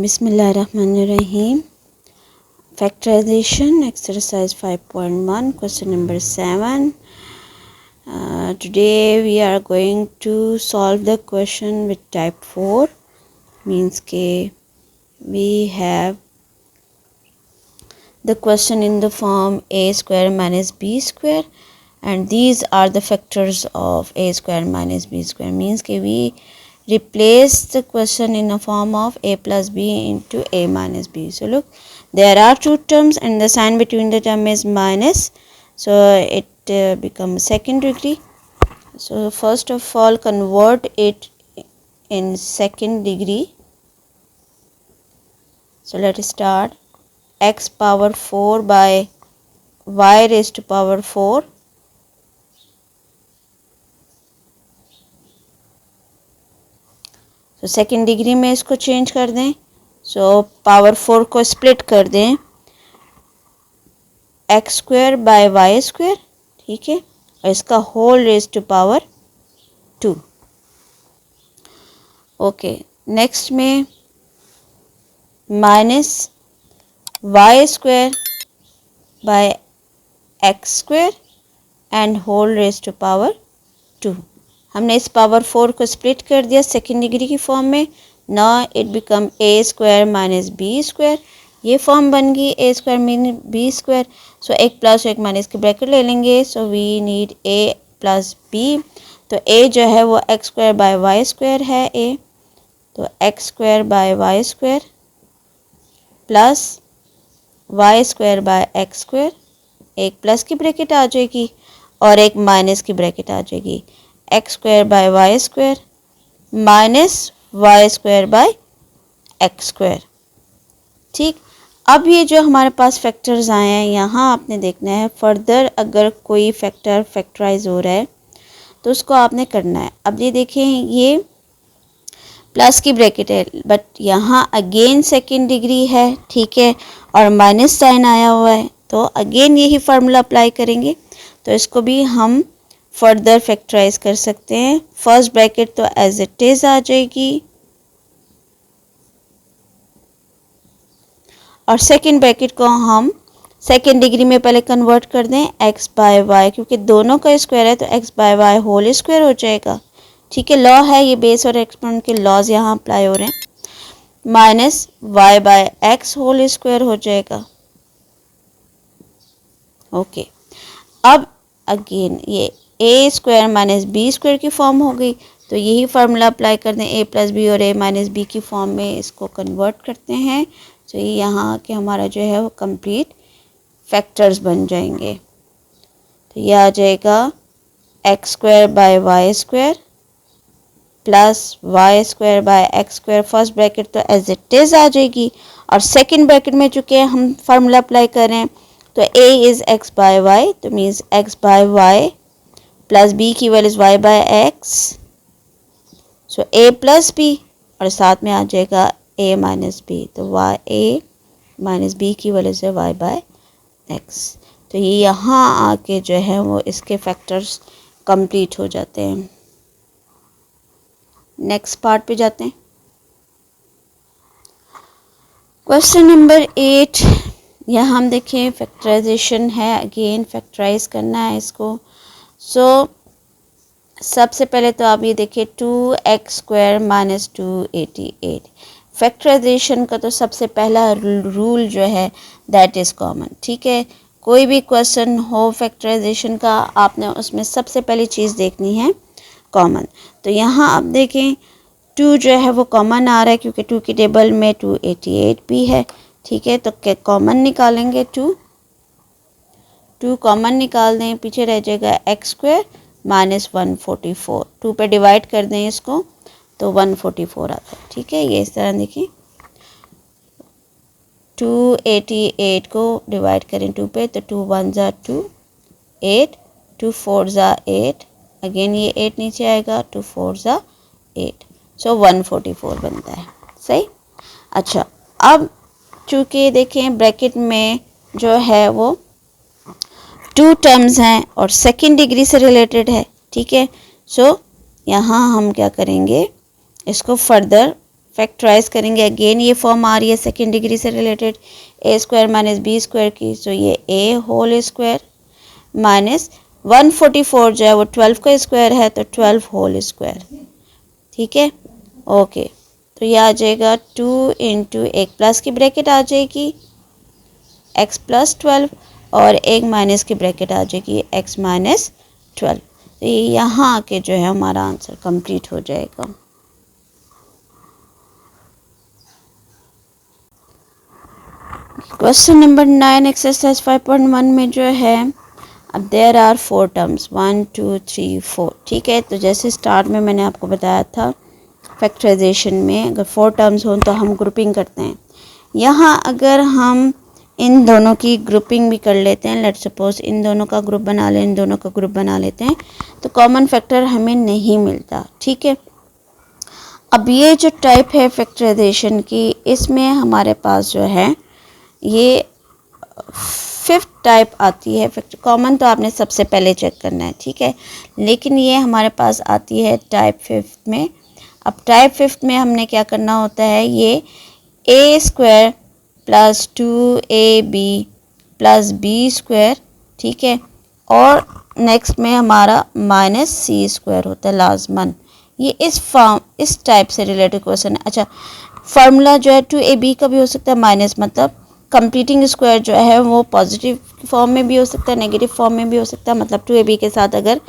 Bismillahirrahmanirrahim. Factorization exercise 5.1 question number 7. Today we are going to solve the question with type 4, means ke we have the question in the form a square minus b square, and these are the factors of a square minus b square, means ke we replace the question in a form of a plus b into a minus b. So look, there are two terms and the sign between the term is minus, so it becomes second degree. So first of all, convert it in second degree. So let us start. X power 4 by y raised to power 4. तो second degree में इसको change कर दें. So power 4 को split कर दें X square by Y square, ठीक है, और इसका whole raise to power 2. Okay, next में minus Y square by x square and whole raise to power 2. हमने इस पावर 4 को स्प्लिट कर दिया सेकेंड डिग्री की फॉर्म में. Now it become A square minus B square. ये फॉर्म बन गई A square minus B square. So एक प्लस एक माइनस की ब्रैकेट ले लेंगे. So we need a plus b. तो ए जो है वो x square by Y square है ए, तो x square by Y square plus y square by x square. एक प्लस की ब्रैकेट आ जाएगी और एक माइनस की ब्रैकेट आ जाएगी. X square by Y square minus Y square by x square. ठीक, अब ये जो हमारे पास फैक्टर्स आए हैं, यहाँ आपने देखना है फर्दर अगर कोई फैक्टर फैक्टराइज हो रहा है तो उसको आपने करना है. अब ये देखें, ये प्लस की ब्रैकेट है बट यहाँ अगेन सेकेंड डिग्री है, ठीक है, और माइनस साइन आया हुआ है, तो अगेन यही फार्मूला अप्लाई करेंगे. तो इसको भी हम फर्दर फैक्टराइज कर सकते हैं. फर्स्ट ब्रैकेट तो एज इट इज आ जाएगी और सेकंड ब्रैकेट को हम सेकंड डिग्री में पहले कन्वर्ट कर दें x बाय वाई, क्योंकि दोनों का स्क्वायर है तो x by y whole square हो जाएगा. ठीक है, लॉ है ये, बेस और एक्सपोनेंट के लॉज यहाँ अप्लाई हो रहे हैं. Minus y by x whole square हो जाएगा. ओके, अब अगेन ये ए स्क्वायर माइनस बी स्क्वायर की फॉर्म हो गई, तो यही फार्मूला अप्लाई कर दें ए प्लस बी और ए माइनस बी की फॉर्म में इसको कन्वर्ट करते हैं. तो ये यहाँ के हमारा जो है वो कंप्लीट फैक्टर्स बन जाएंगे. तो ये आ जाएगा x square by Y square plus y square by x square. First bracket तो एज इट इज आ जाएगी और सेकंड ब्रैकेट में चूँकि हम फार्मूला अप्लाई कर रहे हैं तो A is X by Y, तो means X by Y plus B की values Y by X, so A plus B, और साथ में आ जाएगा ए माइनस बी, तो वाई ए माइनस बी की वैल्यूज है वाई बाय एक्स. तो ये यहाँ आके जो है वो इसके फैक्टर्स कंप्लीट हो जाते हैं. नेक्स्ट पार्ट पे जाते हैं. Question number 8. यहाँ हम देखें फैक्टराइजेशन है, अगेन फैक्टराइज करना है इसको. सो सबसे पहले तो आप ये देखिए 2x स्क्वायर माइनस 288. फैक्टराइजेशन का तो सबसे पहला रूल जो है दैट इज़ कॉमन. ठीक है, कोई भी क्वेश्चन हो फैक्टराइजेशन का, आपने उसमें सबसे पहली चीज़ देखनी है कॉमन. तो यहाँ आप देखें 2 जो है वो कॉमन आ रहा है क्योंकि 2 की टेबल में 288 भी है. ठीक है, तो क्या कॉमन निकालेंगे 2 कॉमन निकाल दें, पीछे रह जाएगा एक्स स्क्वायर माइनस 144. 2 पे डिवाइड कर दें इसको तो 144 आता है. ठीक है, ये इस तरह देखिए 288 को डिवाइड करें 2 पे तो 2 1 ज़ा 2 8, 2 4 ज़ा 8, अगेन ये 8 नीचे आएगा, 2 4 ज़ा 8, सो 144 बनता है. सही. अच्छा, अब चूँकि देखें ब्रैकेट में जो है वो 2 टर्म्स हैं और सेकंड डिग्री से रिलेटेड है. ठीक है, सो यहाँ हम क्या करेंगे, इसको फर्दर फैक्टराइज करेंगे, अगेन ये फॉर्म आ रही है सेकेंड डिग्री से रिलेटेड, ए स्क्वायर माइनस बी स्क्वायर की, सो ये ए होल स्क्वायर माइनस 144 जो है वो 12 का स्क्वायर है तो 12 होल स्क्वायर, ठीक है। ओके, तो ये आ जाएगा 2 इंटू एक प्लस की ब्रैकेट आ जाएगी x प्लस 12 और एक माइनस की ब्रैकेट आ जाएगी x माइनस 12। तो ये यहाँ आके जो है हमारा आंसर कंप्लीट हो जाएगा। क्वेश्चन नंबर 9 एक्सरसाइज 5.1 में जो है, अब देयर आर 4 टर्म्स 1 2 3 4, ठीक है। तो जैसे स्टार्ट में मैंने आपको बताया था फैक्टराइजेशन में अगर 4 टर्म्स हों तो हम ग्रुपिंग करते हैं। यहाँ अगर हम इन दोनों की ग्रुपिंग भी कर लेते हैं, लेट्स सपोज इन दोनों का ग्रुप बना लें, इन दोनों का ग्रुप बना लेते हैं, तो कॉमन फैक्टर हमें नहीं मिलता, ठीक है। अब ये जो टाइप है फैक्टराइजेशन की, इसमें हमारे पास जो है ये 5th टाइप आती है। फैक्टर कॉमन तो आपने सबसे पहले चेक करना है, ठीक है, लेकिन ये हमारे पास आती है टाइप 5th में। अब टाइप 5th में हमने क्या करना होता है, ये ए square plus 2ab plus B square, ठीक है, और नेक्स्ट में हमारा माइनस सी स्क्वायर होता है लाजमन। ये इस टाइप से रिलेटेड क्वेश्चन है। अच्छा, फार्मूला जो है 2ab का भी हो सकता है माइनस, मतलब कंप्लीटिंग स्क्वायर जो है वो पॉजिटिव फॉर्म में भी हो सकता है, नेगेटिव फॉर्म में भी हो सकता है। मतलब 2ab के साथ अगर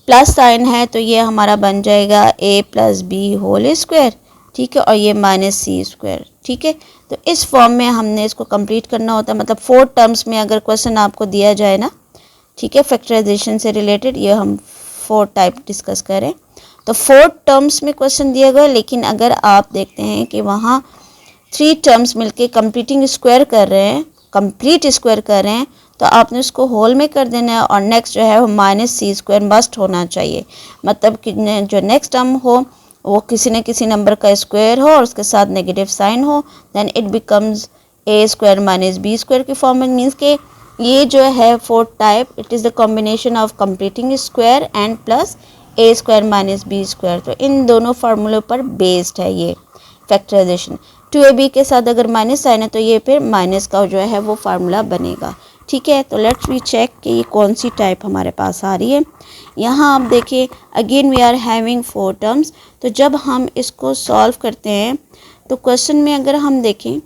प्लस साइन है तो ये हमारा बन जाएगा a plus b whole square, ठीक है, और ये माइनस सी स्क्वायर, ठीक है। तो इस फॉर्म में हमने इसको कंप्लीट करना होता है। मतलब 4 टर्म्स में अगर क्वेश्चन आपको दिया जाए ना, ठीक है, फैक्टराइजेशन से रिलेटेड, ये हम 4 टाइप डिस्कस करें तो 4 टर्म्स में क्वेश्चन दिया गया, लेकिन अगर आप देखते हैं कि वहाँ 3 टर्म्स मिलके कंप्लीटिंग स्क्वायर कर रहे हैं, कंप्लीट स्क्वायर कर रहे हैं, तो आपने उसको होल में कर देना है। और नेक्स्ट जो है वो माइनस सी स्क्वायर मस्ट होना चाहिए, मतलब कि जो नेक्स्ट टर्म हो वो किसी न किसी नंबर का स्क्वायर हो और उसके साथ नेगेटिव साइन हो, then it becomes a square minus B square की फॉर्म में। मीन्स के ये जो है 4th type, it is the combination of completing square and plus a square minus B square. तो इन दोनों फार्मूलों पर बेस्ड है ये फैक्टराइजेशन। 2ab के साथ अगर माइनस साइन है तो ये फिर माइनस का जो है वो फार्मूला बनेगा, ठीक है। तो लेट्स वी चेक कि ये कौन सी टाइप हमारे पास आ रही है। यहाँ आप देखिए, again we are having 4 terms. तो जब हम इसको सॉल्व करते हैं तो क्वेश्चन में अगर हम देखें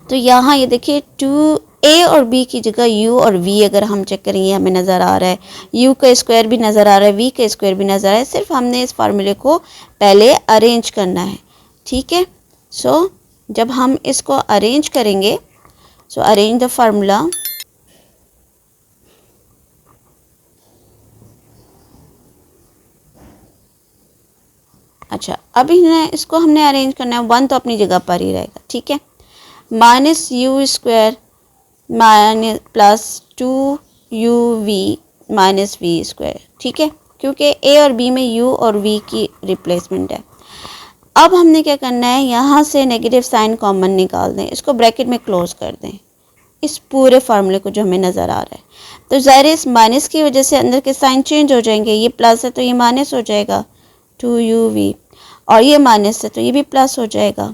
तो यहाँ ये देखिए 2a और b की जगह u और v अगर हम चेक करेंगे हमें नज़र आ रहा है, u का स्क्वायर भी नज़र आ रहा है, v का स्क्वायर भी नज़र आ रहा है। सिर्फ हमने इस फार्मूले को पहले अरेंज करना है, ठीक है। सो जब हम इसको अरेंज करेंगे, सो अरेंज द फार्मूला, अच्छा अभी इसको हमने अरेंज करना है, 1 तो अपनी जगह पर ही रहेगा, ठीक है, minus u square minus plus 2uv minus v square, ठीक है, क्योंकि a और b में u और v की रिप्लेसमेंट है। अब हमने क्या करना है, यहाँ से नेगेटिव साइन कॉमन निकाल दें, इसको ब्रैकेट में क्लोज कर दें, इस पूरे फार्मूले को जो हमें नज़र आ रहा है। तो ज़ाहिर है इस माइनस की वजह से अंदर के साइन चेंज हो जाएंगे, ये प्लस है तो ये माइनस हो जाएगा 2uv, और ये माइनस है तो ये भी प्लस हो जाएगा,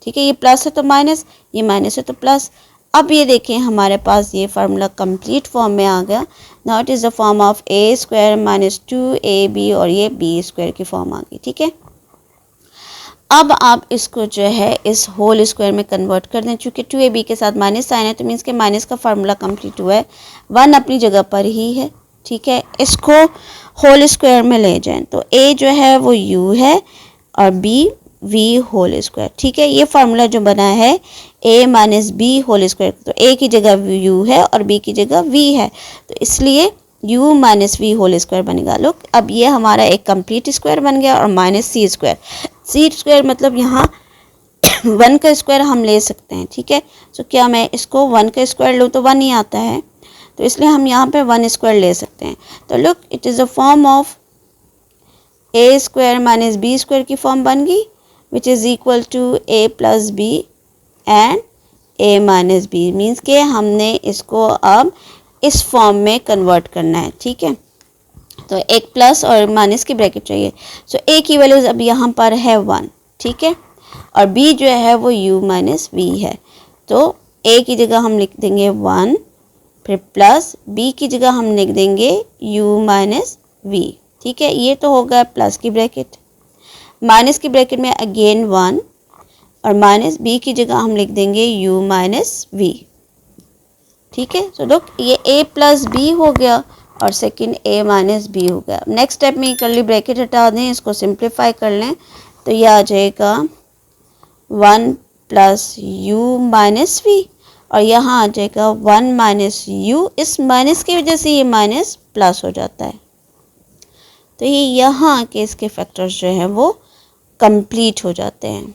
ठीक है, ये प्लस है तो माइनस, ये माइनस है तो प्लस। अब ये देखें हमारे पास ये फार्मूला कंप्लीट फॉर्म में आ गया। Now it is the form of A square minus 2ab और ये बी स्क्वायर की फॉर्म आ गई, ठीक है। अब आप इसको जो है इस होल स्क्वायर में कन्वर्ट कर दें, चूँकि 2ab के साथ माइनस साइन है तो मीन्स के माइनस का फार्मूला कंप्लीट हुआ है, 1 अपनी जगह पर ही है, ठीक है। इसको होल स्क्वायर में ले जाएं तो a जो है वो u है और b v होल स्क्वायर, ठीक है। ये फार्मूला जो बना है a minus b whole square, तो a की जगह u है और b की जगह v है, तो इसलिए u minus v whole square बनेगा। लुक, अब ये हमारा एक कंप्लीट स्क्वायर बन गया और minus c square, c square मतलब यहाँ 1 का स्क्वायर हम ले सकते हैं, ठीक है। तो क्या मैं इसको 1 का स्क्वायर लूँ तो 1 ही आता है, तो इसलिए हम यहाँ पे 1 स्क्वायर ले सकते हैं। तो look, it is a form of a square minus B square की फॉर्म बन गई, which is equal to a plus b and a minus b. Means के हमने इसको अब इस फॉर्म में कन्वर्ट करना है, ठीक है। तो एक प्लस और माइनस की ब्रैकेट चाहिए। सो a की वैल्यूज अब यहाँ पर है 1, ठीक है, और b जो है वो u माइनस v है। तो a की जगह हम लिख देंगे 1, फिर प्लस b की जगह हम लिख देंगे u माइनस v। ठीक है, ये तो हो गया प्लस की ब्रैकेट। माइनस की ब्रैकेट में अगेन 1 और माइनस b की जगह हम लिख देंगे u माइनस v। ठीक है, सो लुक ये a प्लस b हो गया और सेकंड a माइनस b हो गया। नेक्स्ट स्टेप में कर्ली ब्रैकेट हटा दें, इसको सिंप्लीफाई कर लें, तो ये आ जाएगा 1 प्लस u माइनस v और यहाँ आ जाएगा 1 माइनस u। इस माइनस की वजह से ये माइनस प्लस हो जाता है, तो ये यहाँ के इसके फैक्टर्स जो हैं वो कंप्लीट हो जाते हैं।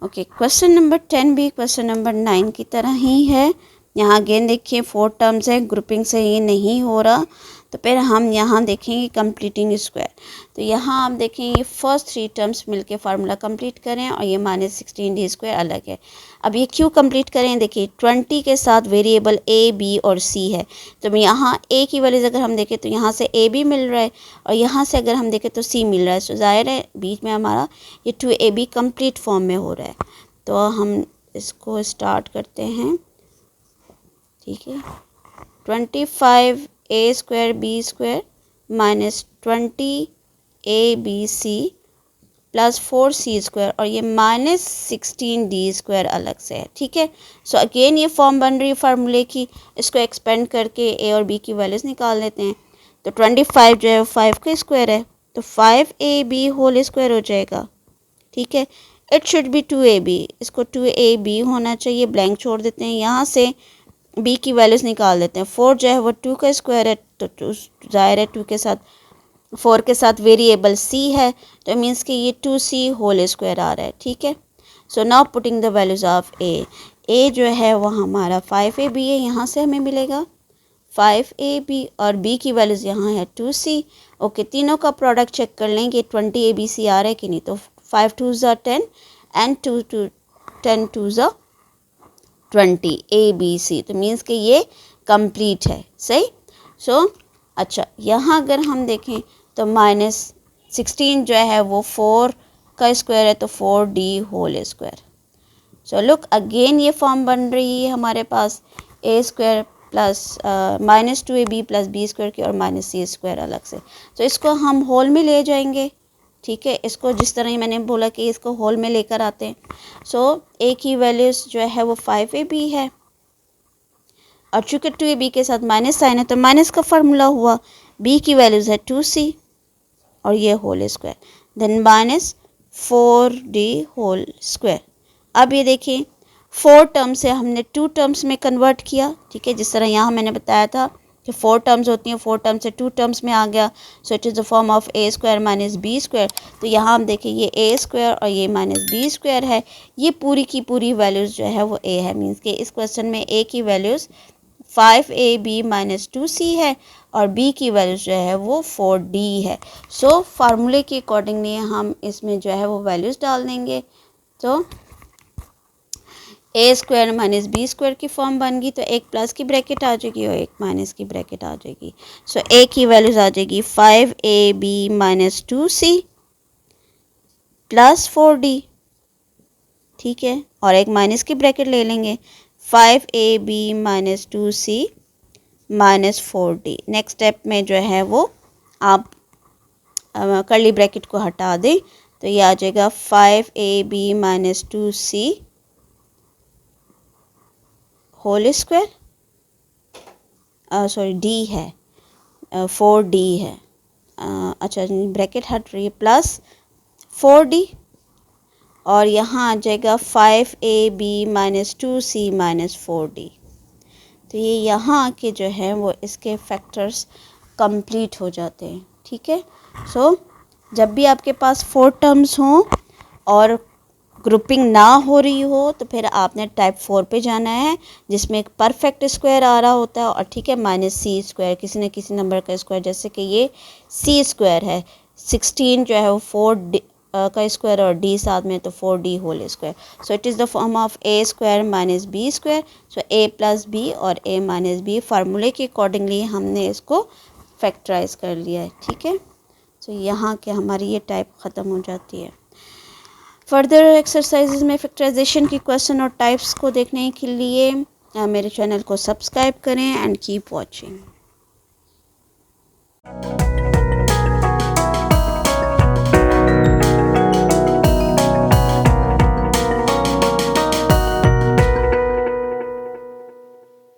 ओके, क्वेश्चन नंबर 10 भी क्वेश्चन नंबर 9 की तरह ही है। यहाँ अगेन देखिए 4 टर्म्स है, ग्रुपिंग से ये नहीं हो रहा, तो फिर हम यहाँ देखेंगे कंप्लीटिंग स्क्वायर। तो यहाँ आप देखें ये फर्स्ट 3 टर्म्स मिलके फार्मूला कंप्लीट करें और ये -16d स्क्वायर अलग है। अब ये क्यों कंप्लीट करें, देखिए 20 के साथ वेरिएबल a, b और c है, तो यहाँ a की वैल्यूज अगर हम देखें तो यहाँ से a b मिल रहा है और यहाँ से अगर हम देखें तो c मिल रहा है। सो जाहिर है बीच में हमारा ये 2ab कंप्लीट फॉर्म में हो रहा है। तो हम इसको स्टार्ट करते हैं। ठीक है, 25a square b square minus 20abc plus 4c square और ये -16d स्क्वायर अलग से है। ठीक है, सो अगेन ये फॉर्म बन रही है फार्मूले की, इसको एक्सपेंड करके a और b की वैल्यूज निकाल लेते हैं। तो 25 जो है 5 का स्क्वायर है, तो 5ab होल स्क्वायर हो जाएगा। ठीक है, इट शुड बी 2ab, इसको 2ab होना चाहिए, ब्लैंक छोड़ देते हैं। यहाँ से b की वैल्यूज निकाल देते हैं। 4 जो है वो 2 का स्क्वायर है, तो जाहिर है 2 के साथ 4 के साथ वेरिएबल c है, तो मीन्स कि ये 2c होल स्क्वायर आ रहा है। ठीक है, so now putting the values of a जो है वो हमारा 5ab है, यहाँ से हमें मिलेगा 5ab और b की वैल्यूज यहाँ है 2c। ओके, तीनों का प्रोडक्ट चेक कर लेंगे 20abc आ रहा है कि नहीं, तो 5 2s are 10 and 10 2s are 20 abc, तो मीन्स कि ये कंप्लीट है। सही, सो अच्छा यहाँ अगर हम देखें तो -16 जो है वो 4 का स्क्वायर है, तो 4d whole square. So look again ये फॉर्म बन रही है हमारे पास a square plus -2ab plus b square की और -c स्क्वायर अलग से। तो इसको हम होल में ले जाएंगे। ठीक है, इसको जिस तरह ही मैंने बोला कि इसको होल में लेकर आते हैं। सो a की वैल्यूज़ जो है वो 5ab है और चूँकि 2ab के साथ माइनस साइन है तो माइनस का फार्मूला हुआ। b की वैल्यूज़ है 2c और ये whole square, then -4d whole square. अब ये देखिए 4 टर्म्स से हमने 2 टर्म्स में कन्वर्ट किया। ठीक है, जिस तरह यहाँ मैंने बताया था कि 4 टर्म्स होती हैं, 4 टर्म्स से 2 टर्म्स में आ गया। सो it is the form of a square minus b square. तो यहाँ हम देखें ये a स्क्वायर और ये माइनस b स्क्वायर है, ये पूरी की पूरी वैल्यूज़ जो है वो a है। मीन्स कि इस क्वेश्चन में a की वैल्यूज़ 5ab माइनस 2c है और b की वैल्यूज़ जो है वो 4d है। सो फार्मूले के अकॉर्डिंगली हम इसमें जो है वो वैल्यूज़ डाल देंगे। तो a square minus b square की फॉर्म बन गई, तो एक प्लस की ब्रैकेट आ जाएगी और एक माइनस की ब्रैकेट आ जाएगी। सो a की वैल्यूज़ आ जाएगी 5ab minus 2c plus 4d। ठीक है, और एक माइनस की ब्रैकेट ले लेंगे 5ab minus 2c minus 4d। Next step में जो है वो आप कर्ली ब्रैकेट को हटा दें, तो ये आ जाएगा 5ab minus 2c whole square, sorry d है 4d है, अच्छा ब्रैकेट हट रही है, प्लस 4d और यहाँ आ जाएगा 5ab minus 2c minus 4d। तो ये यहाँ के जो है वो इसके फैक्टर्स कंप्लीट हो जाते हैं। ठीक है, सो जब भी आपके पास 4 टर्म्स हों और ग्रुपिंग ना हो रही हो तो फिर आपने टाइप 4 पे जाना है, जिसमें एक परफेक्ट स्क्वायर आ रहा होता है और ठीक है -c स्क्वायर, किसी न किसी नंबर का स्क्वायर, जैसे कि ये c स्क्वायर है, 16 जो है वो 4d का स्क्वायर और d साथ में, तो 4d whole square. So it is the form of a square minus b square. So a plus b और a माइनस b फार्मूले के अकॉर्डिंगली हमने इसको फैक्टराइज कर लिया है। ठीक है, तो यहाँ के हमारी ये टाइप ख़त्म हो जाती है। फर्दर एक्सरसाइजेज में फैक्टराइजेशन की क्वेश्चन और टाइप्स को देखने के लिए मेरे चैनल को सब्सक्राइब करें एंड कीप वॉचिंग।